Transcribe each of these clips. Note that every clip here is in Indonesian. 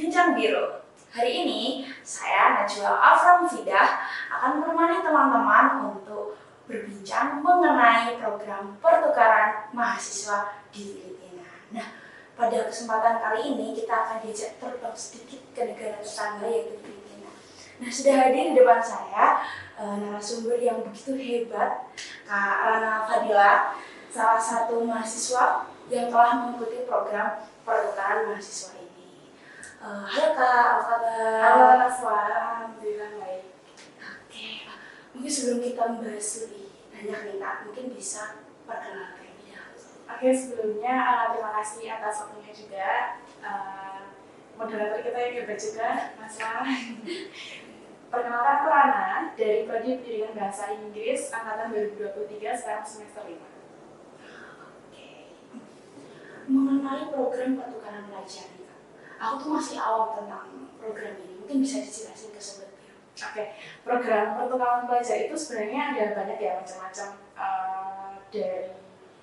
Bincang Biru. Hari ini saya Najwa Afram Fidah akan menemani teman-teman untuk berbincang mengenai program pertukaran mahasiswa di Filipina. Nah, pada kesempatan kali ini kita akan diajak terbang sedikit ke negara tetangga yaitu Filipina. Nah, sudah hadir di depan saya narasumber yang begitu hebat, Kak Rana Fadila, salah satu mahasiswa yang telah mengikuti program pertukaran mahasiswa ini. Halo Kak, apa kabar? Halo Naswa, alhamdulillah baik. Oke, mungkin sebelum kita membahas lebih banyak nih Kak, mungkin bisa perkenalkan terlebih dahulu. Oke, sebelumnya terima kasih atas waktunya juga. Moderator kita yang hebat juga, Naswa. Perkenalkan aku Rana dari Prodi Pendidikan Bahasa Inggris Angkatan 2023, sekarang semester 5. Oke, mengenai program pertukaran pelajar nih Kak, aku tuh masih awam tentang program ini, mungkin bisa dijelasin ke Sobat Biru. Oke, program pertukaran pelajar itu sebenarnya ada banyak ya macam-macam dari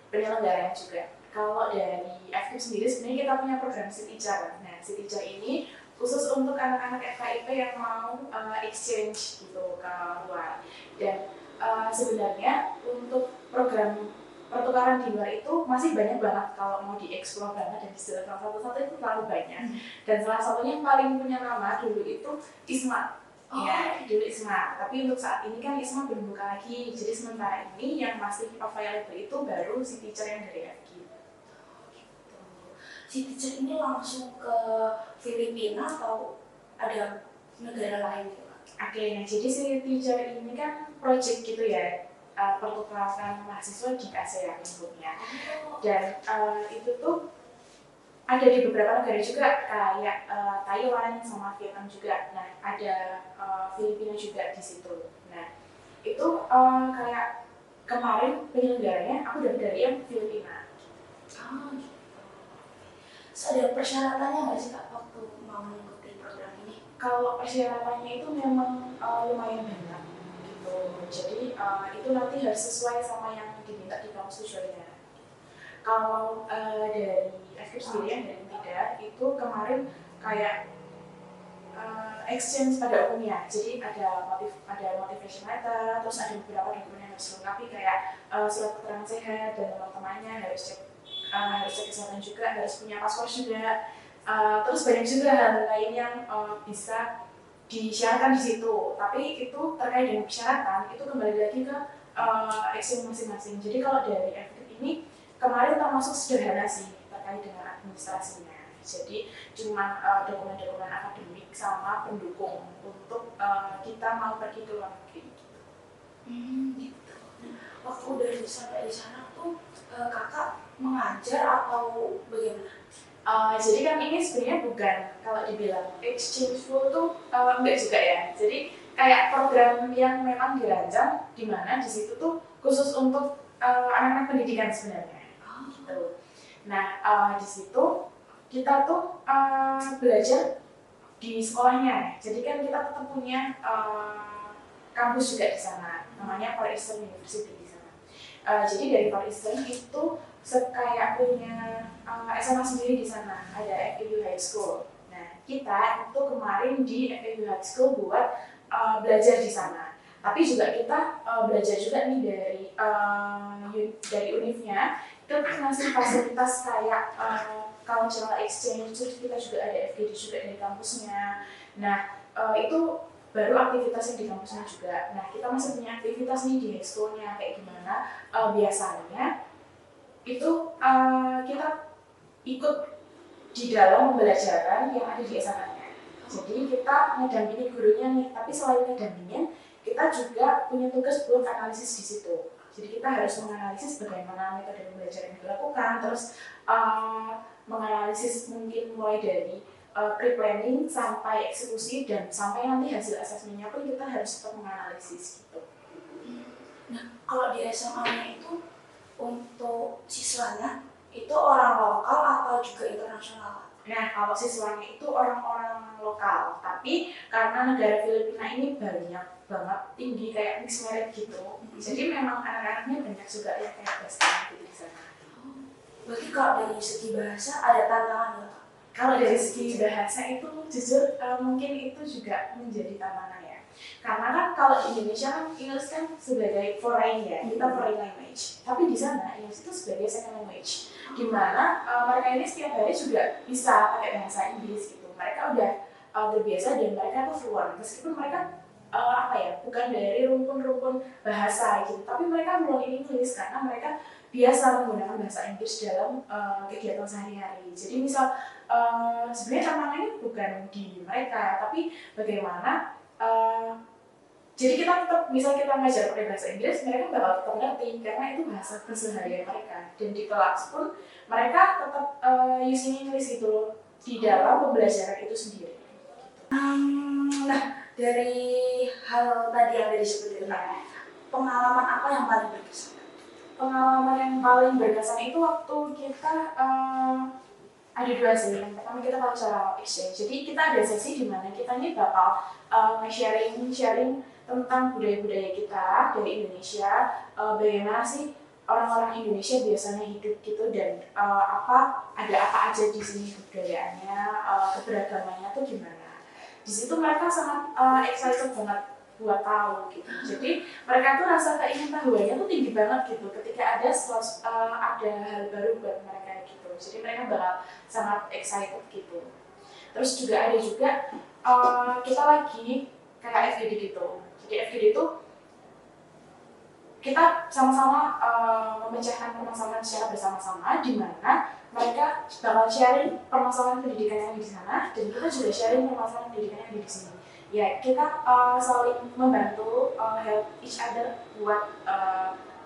penyelenggaranya juga. Kalau dari FKIP sendiri sebenarnya kita punya program Sitijar. Nah, Sitijar ini khusus untuk anak-anak FKIP yang mau exchange gitu ke luar. Dan sebenarnya untuk program pertukaran di luar itu masih banyak banget kalau mau dieksplor banget dan dijelaskan satu-satu itu terlalu banyak. Dan salah satunya yang paling punya nama dulu itu ISMA. Ya, dulu ISMA. Tapi untuk saat ini kan ISMA belum buka lagi. Jadi sementara ini yang masih available itu baru Sitijar yang dari FKIP. Sitijar ini langsung ke Filipina atau ada negara lain gitu Kak? Oke, nah jadi Sitijar ini kan project gitu ya, pertukaran mahasiswa di ASEAN bentuknya. Dan itu tuh ada di beberapa negara juga, kayak Taiwan sama Vietnam juga. Nah, ada Filipina juga di situ. Nah, itu kayak kemarin penyelenggaranya aku dari yang Filipina. Gitu. Ada persyaratannya nggak sih Kak waktu mau mengikuti program ini? Kalau persyaratannya itu memang lumayan banyak gitu. Jadi itu nanti harus sesuai sama yang diminta di kampus tujuannya. Kalau dari FKIP sendiri yang dari tidak itu kemarin kayak exchange pada umumnya. Jadi ada motivation letter, terus ada beberapa dokumen yang harus dilengkapi kayak surat keterangan sehat dan teman-temannya harus cek kesehatan juga, harus punya paspor juga. Terus banyak juga hal lain yang bisa disyaratkan di situ. Tapi itu terkait dengan persyaratan itu kembali lagi ke exchange masing-masing. Jadi kalau dari FKIP ini kemarin termasuk sederhana sih terkait dengan administrasinya. Jadi cuma dokumen-dokumen akademik sama pendukung untuk kita mau pergi ke luar negeri. Gitu. Waktu udah sampai di sana tuh kakak mengajar atau bagaimana? Jadi kan ini sebenarnya bukan kalau dibilang exchange full tuh enggak juga ya. Jadi kayak program yang memang dirancang di mana di situ tuh khusus untuk anak-anak pendidikan sebenarnya. Gitu. Nah di situ kita tuh belajar di sekolahnya. Jadi kan kita tetap punya kampus juga di sana, namanya Far Eastern University di sana. Jadi dari Far Eastern itu kayak punya SMA sendiri di sana, ada FEU High School. Nah kita itu kemarin di FEU High School buat belajar di sana. Tapi juga kita belajar juga nih dari univnya itu ngasih fasilitas kayak cultural exchange, terus kita juga ada FGD juga dari kampusnya. Nah itu baru aktivitas yang di kampusnya juga. Nah kita masih punya aktivitas nih di high school-nya kayak gimana. Biasanya itu kita ikut di dalam pembelajaran yang ada di SMA-nya. Jadi kita ngedampingi gurunya nih, tapi selain ngedampingin, kita juga punya tugas buat analisis di situ. Jadi kita harus menganalisis bagaimana metode pembelajaran yang dilakukan, terus menganalisis mungkin mulai dari pre-planning sampai eksekusi dan sampai nanti hasil asesmennya pun kita harus tetap menganalisis gitu. Nah, kalau di SMA-nya itu untuk siswanya itu orang lokal atau juga internasional? Nah, kalau siswanya itu orang-orang lokal, tapi karena negara Filipina ini banyak banget tinggi kayak mixed marriage gitu, jadi memang anak-anaknya banyak juga yang kayak Western gitu di sana. Berarti kalau dari segi bahasa ada tantangan nggak? Kalau dari segi bahasa itu jujur mungkin itu juga menjadi tantangan ya. Karena kan kalau di Indonesia kan English kan sebagai foreign ya, kita foreign language. Tapi di sana English itu sebagai second language. Dimana mereka ini setiap hari juga bisa pakai bahasa Inggris gitu. Mereka udah terbiasa dan mereka tuh fluent. Meskipun mereka bukan dari rumpun-rumpun bahasa gitu, tapi mereka mulai English karena mereka biasa menggunakan bahasa Inggris dalam kegiatan sehari-hari. Jadi misal sebenarnya tantangannya bukan di mereka, tapi bagaimana jadi kita tetap, misal kita ngajar pakai bahasa Inggris, mereka bakal tetap ngerti karena itu bahasa keseharian mereka. Dan di kelas pun mereka tetap using English gitu di dalam pembelajaran itu sendiri. Nah, dari hal tadi yang disebutkan, pengalaman apa yang paling berkesan? Pengalaman yang paling berkesan itu waktu kita ada dua sih. Yang pertama kita cultural exchange. Jadi kita ada sesi di mana kita ini bakal sharing tentang budaya-budaya kita dari Indonesia. Bagaimana sih orang-orang Indonesia biasanya hidup gitu dan ada apa aja di sini kebudayaannya, keberagamannya tuh gimana. Di situ mereka sangat excited banget buat tahu gitu. Jadi mereka tuh rasa keingintahuannya tuh tinggi banget gitu ketika ada hal baru buat mereka gitu. Jadi mereka bakal sangat excited gitu. Terus juga ada kita lagi kayak FGD gitu. Jadi FGD itu kita sama-sama memecahkan permasalahan secara bersama-sama, di mana mereka bakal sharing permasalahan pendidikan yang di sana dan kita juga sharing permasalahan pendidikan yang di sini. Ya, kita saling membantu help each other buat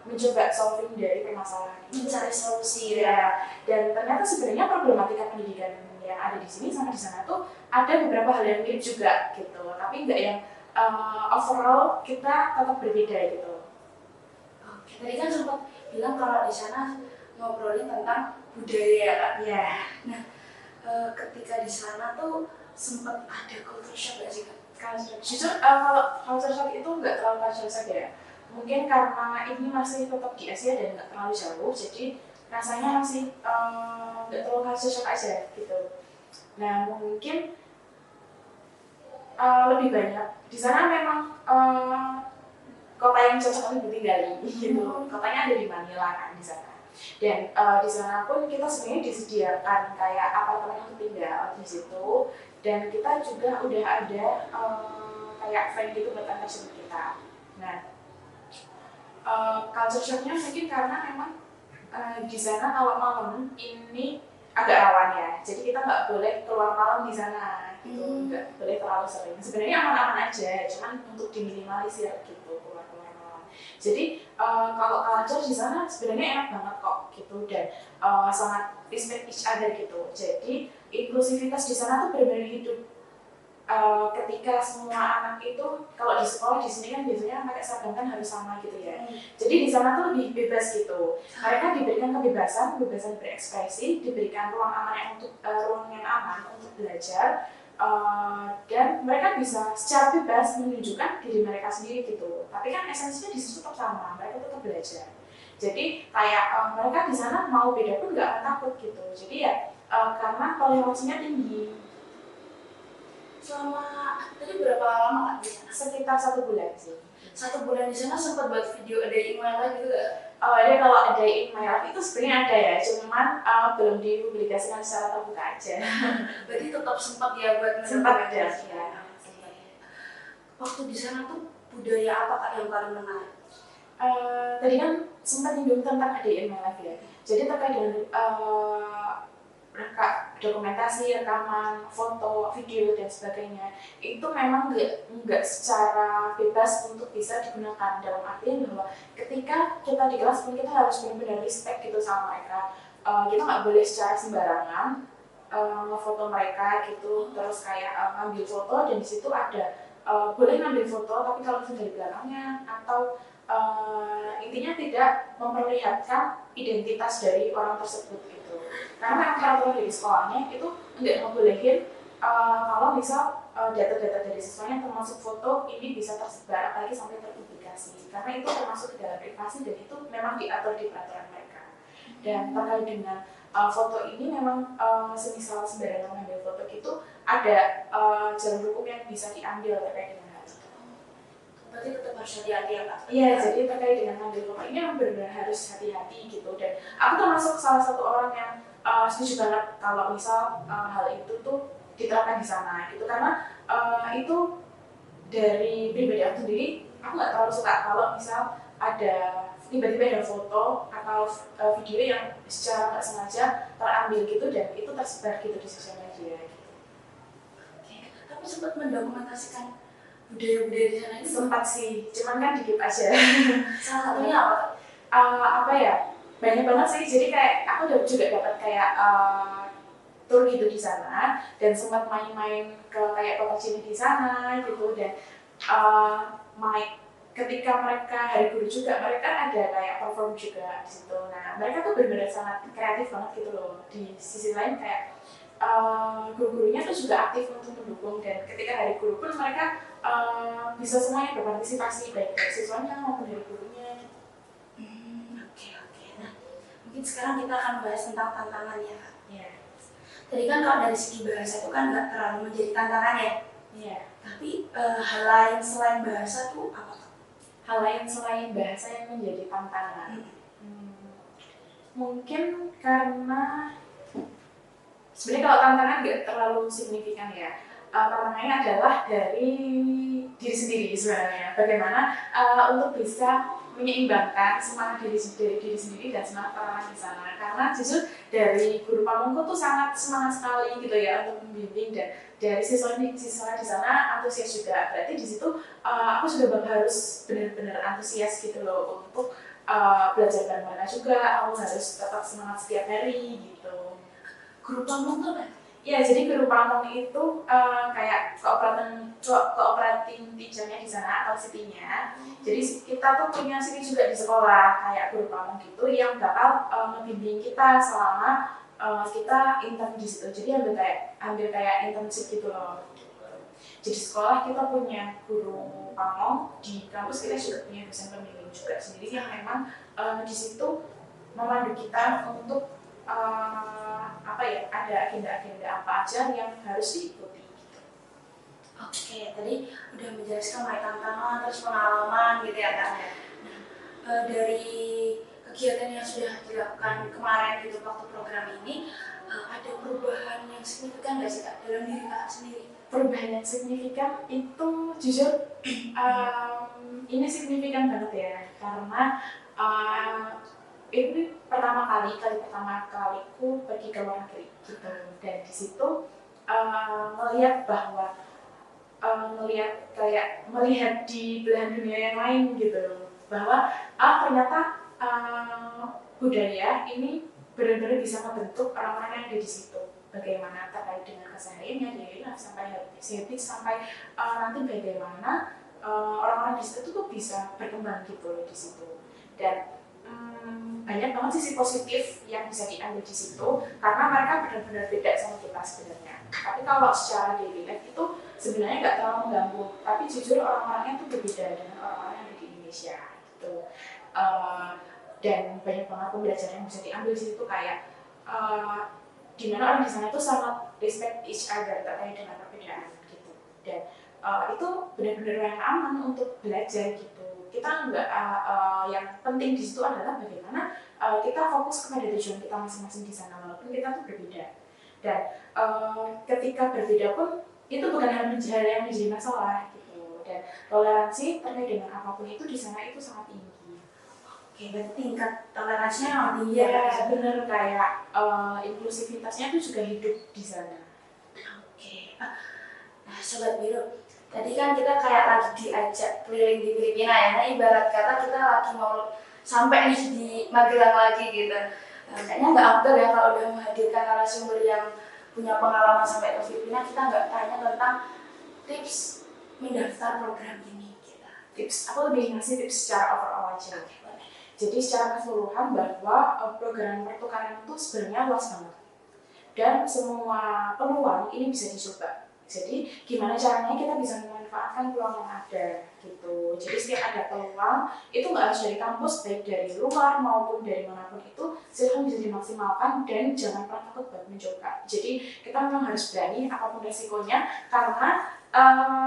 mencoba solving dari permasalahan ini, mencari solusi ya. Dan ternyata sebenarnya problematika pendidikan yang ada di sini sama di sana tuh ada beberapa hal yang mirip juga gitu, tapi nggak yang overall kita tetap berbeda gitu. Oke, tadi kan sempat bilang kalau di sana ngobrolin tentang budaya kan? Ya. Nah, ketika di sana tuh sempat ada culture shock nggak sih Kak? Jujur kalau culture shock itu nggak terlalu culture shock ya. Mungkin karena ini masih tetap di Asia dan nggak terlalu jauh, jadi rasanya masih nggak terlalu culture shock aja gitu. Nah mungkin lebih banyak di sana memang kota yang cocok untuk ditinggali gitu. Kotanya ada di Manila kan di sana. Dan di sana pun kita sebenarnya disediakan kayak apartemen untuk tinggal di situ. Dan kita juga udah ada kayak friend gitu buat antar sama kita. Nah, culture shock-nya mungkin karena memang di sana kalau malam ini agak rawan ya. Jadi kita nggak boleh keluar malam di sana, gitu. Nggak boleh terlalu sering. Sebenarnya aman-aman aja, cuman untuk diminimalisir gitu keluar-keluar malam. Jadi kalau culture di sana sebenarnya enak banget kok gitu dan sangat respect each other gitu. Jadi inklusivitas di sana tuh benar-benar hidup. Ketika semua anak itu kalau di sekolah di sini kan biasanya pakai seragam kan harus sama gitu ya. Jadi di sana tuh lebih bebas gitu. Mereka diberikan kebebasan berekspresi, diberikan ruang yang aman untuk belajar, dan mereka bisa secara bebas menunjukkan diri mereka sendiri gitu. Tapi kan esensinya di situ tetap sama, mereka tetap belajar. Jadi kayak mereka di sana mau beda pun nggak akan takut gitu. Jadi ya karena toleransinya tinggi. Selama tadi berapa lama Kak di sana? Sekitar 1 bulan sih. 1 bulan di sana sempat buat video A Day in My Life gitu gak? Ada kalau A Day in My Life itu sebenarnya ada ya, cuman belum dipublikasikan secara terbuka aja. Berarti tetap sempat ya buat Sempat ada ya. Waktu di sana tuh budaya apa Kak yang paling menarik? Tadi kan sempat nyinggung tentang A Day in My Life ya. Jadi terkait dengan dokumentasi, rekaman, foto, video dan sebagainya itu memang nggak secara bebas untuk bisa digunakan, dalam artian bahwa ketika kita di kelas pun kita harus benar-benar respect gitu sama mereka. Kita nggak boleh secara sembarangan ngefoto mereka gitu, terus kayak ngambil foto dan di situ ada boleh ngambil foto tapi kalau dari belakangnya atau intinya tidak memperlihatkan identitas dari orang tersebut gitu. Karena peraturan dari sekolahnya itu nggak membolehin kalau misal data-data dari siswanya termasuk foto ini bisa tersebar apalagi sampai terpublikasi karena itu termasuk ke dalam privasi dan itu memang diatur di peraturan mereka. Dan terkait dengan foto ini memang semisal sembarangan mengambil foto itu ada jalur hukum yang bisa diambil terkait dengan hal itu. Berarti tetap harus hati-hati ya Kak? Iya, jadi terkait dengan ngambil foto ini memang benar-benar harus hati-hati gitu. Dan aku termasuk salah satu orang yang setuju banget kalau misal hal itu tuh diterapkan di sana gitu, karena itu dari pribadi aku sendiri, aku nggak terlalu suka kalau misal ada tiba-tiba ada foto atau video yang secara nggak sengaja terambil gitu dan itu tersebar gitu di sosial media gitu. Oke, tapi sempat mendokumentasikan budaya-budaya di sana itu Sempat sih, cuman kan dikit aja. salah satunya apa? Apa ya, banyak banget sih, jadi kayak aku juga dapat kayak tour gitu di sana dan sempat main-main ke kayak kota Cimahi di sana gitu, dan ketika mereka hari guru juga mereka ada kayak perform juga di situ. Nah mereka tuh benar-benar sangat kreatif banget gitu loh. Di sisi lain kayak guru-gurunya tuh juga aktif untuk mendukung, dan ketika hari guru pun mereka bisa semuanya berpartisipasi baik dari siswanya maupun dari gurunya. Oke. Nah, mungkin sekarang kita akan bahas tentang tantangannya Kak. Iya. Tadi kan kalau dari segi bahasa itu kan nggak terlalu menjadi tantangan ya. Iya. Tapi hal lain selain bahasa tuh apa Kak? Hal lain selain bahasa yang menjadi tantangan. Mungkin karena sebenarnya kalau tantangan nggak terlalu signifikan ya. Tantangannya adalah dari diri sendiri sebenarnya. Bagaimana untuk bisa menyeimbangkan semangat diri sendiri dan semangat orang di sana. Karena justru dari guru pamongku tuh sangat semangat sekali gitu ya untuk membimbing, dan dari siswa di sana antusias juga. Berarti di situ aku juga harus benar-benar antusias gitu loh untuk belajar bareng mereka juga. Aku harus tetap semangat setiap hari gitu. Guru pamong tuh apa? Ya, jadi guru pamong itu kayak cooperating teacher-nya di sana atau city-nya. Jadi kita tuh punya city juga di sekolah kayak guru pamong gitu yang bakal membimbing kita selama kita intern di situ. Jadi ambil kayak internship gitu loh. Jadi sekolah kita punya guru pamong, di kampus kita juga punya dosen pembimbing juga sendiri yang memang di situ memandu kita untuk ada agenda-agenda apa aja yang harus diikuti gitu. Oke, tadi udah menjelaskan mengenai tantangan terus pengalaman gitu ya Kak. Nah, dari kegiatan yang sudah dilakukan kemarin gitu waktu program ini, ada perubahan yang signifikan nggak sih Kak dalam diri Kak sendiri? Perubahan yang signifikan itu jujur ini signifikan banget ya, karena ini pertama kaliku pergi ke luar negeri gitu, dan di situ melihat di belahan dunia yang lain gitu, bahwa ternyata budaya ini benar-benar bisa membentuk orang-orang yang ada di situ, bagaimana terkait dengan kesehariannya dari sampai habits sampai nanti bagaimana orang-orang di situ tuh bisa berkembang gitu loh di situ. Dan banyak banget sisi positif yang bisa diambil di situ karena mereka benar-benar beda sama kita sebenarnya. Tapi kalau secara daily life itu sebenarnya nggak terlalu mengganggu, tapi jujur orang-orangnya tuh berbeda dengan orang-orang yang ada di Indonesia gitu. Dan banyak banget pembelajaran yang bisa diambil di situ, kayak dimana orang di sana itu sangat respect each other terkait dengan perbedaan gitu. Dan itu benar-benar yang aman untuk belajar gitu. Kita nggak yang penting di situ adalah bagaimana kita fokus kepada tujuan kita masing-masing di sana walaupun kita tuh berbeda. Dan ketika berbeda pun itu bukan hal yang menjadi masalah gitu. Dan toleransi terkait dengan apapun itu di sana itu sangat tinggi. Oke, berarti tingkat toleransinya memang tinggi ya. Bener, kayak inklusivitasnya itu juga hidup di sana. Oke. Nah, Sobat Biru, tadi kan kita kayak lagi diajak keliling di Filipina ya, nah ibarat kata kita lagi mau sampai nih di Magelang lagi gitu. Kayaknya nggak afdal ya kalau udah menghadirkan narasumber yang punya pengalaman sampai ke Filipina, kita nggak tanya tentang tips mendaftar program ini kita. Aku lebih ngasih tips secara overall aja. Jadi secara keseluruhan bahwa program pertukaran itu sebenarnya luas banget. Dan semua peluang ini bisa dicoba. Jadi gimana caranya kita bisa memanfaatkan peluang yang ada gitu. Jadi setiap ada peluang itu nggak harus dari kampus, baik dari luar maupun dari manapun itu silahkan bisa dimaksimalkan dan jangan pernah takut buat mencoba. Jadi kita memang harus berani apapun resikonya, karena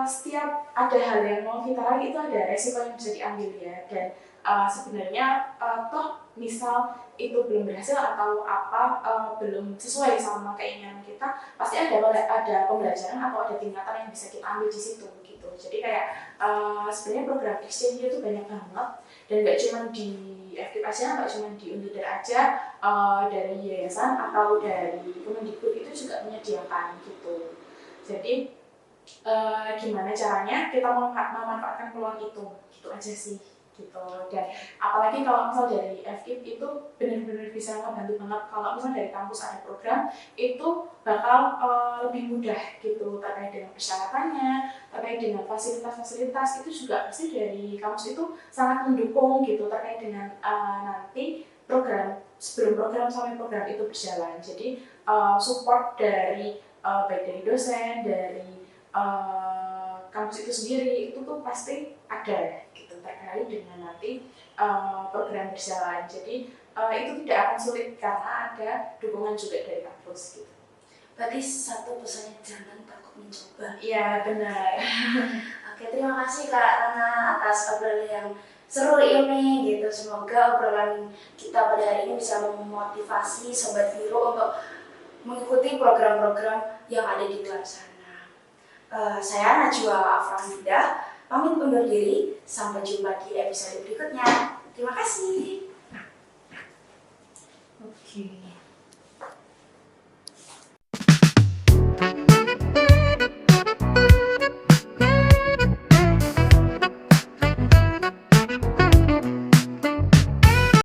setiap ada hal yang mau kita raih itu ada resiko yang bisa diambil ya. Dan sebenarnya toh misal itu belum berhasil atau apa belum sesuai sama keinginan kita, pasti ada pembelajaran atau ada tingkatan yang bisa kita ambil di situ gitu. Jadi kayak sebenarnya program exchange itu banyak banget, dan nggak cuma di FKIP aja, nggak cuma di Undider aja, dari yayasan atau dari Kemendikbud itu juga menyediakan gitu. Jadi gimana caranya kita memanfaatkan peluang itu, gitu aja sih gitu. Dan apalagi kalau misal dari FKIP itu benar-benar bisa ngebantu banget. Kalau misal dari kampus ada program itu bakal lebih mudah gitu, terkait dengan persyaratannya, terkait dengan fasilitas-fasilitas itu juga pasti dari kampus itu sangat mendukung gitu, terkait dengan nanti program sebelum program sampai program itu berjalan. Jadi support dari baik dari dosen, dari kampus itu sendiri itu tuh pasti ada gitu, terkait dengan nanti program berjalan. Jadi itu tidak akan sulit karena ada dukungan juga dari kampus gitu. Berarti satu pesannya jangan takut mencoba. Iya benar. Oke, terima kasih Kak Rana atas obrolan yang seru ini gitu. Semoga obrolan kita pada hari ini bisa memotivasi Sobat Biru untuk mengikuti program-program yang ada di luar sana. Saya Najwa Aframidah, pamit undur diri. Sampai jumpa di episode berikutnya. Terima kasih. Oke.